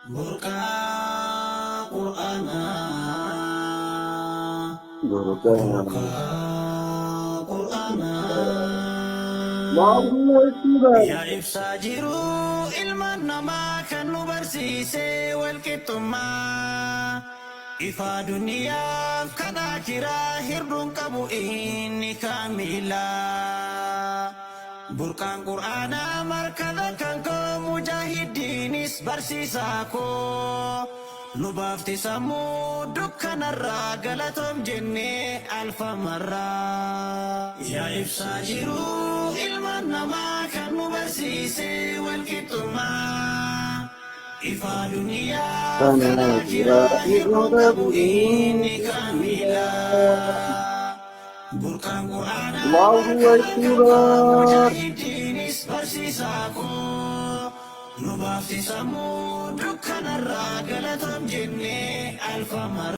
Burqa Qur'aana Burqa Burqa Qur'aana Mabuhay Yaa ibsaa jiru ilmaan namaa kan nu barsiise walqixxummaa Ifaa duniyaaf kan akiraa hirduun qabu inni kaamilaa Burqaan Qur'aanaa markaba kan koo mujaahidiinis barsiisaa koo nu baafti sammuu dukkanarraa galatoom jennee alfamarraa yaa ibsaa jiru ilmaan namaa kan nu barsiise walqixxummaa ifaa duniyaaf kan akiraa hir'uu qabu inni kaamilaa Burqaan Qur'aanaa mujaahidiinis barsiisaa koo nu baafti sammuu dukkanarraa galatoom jennee alfamara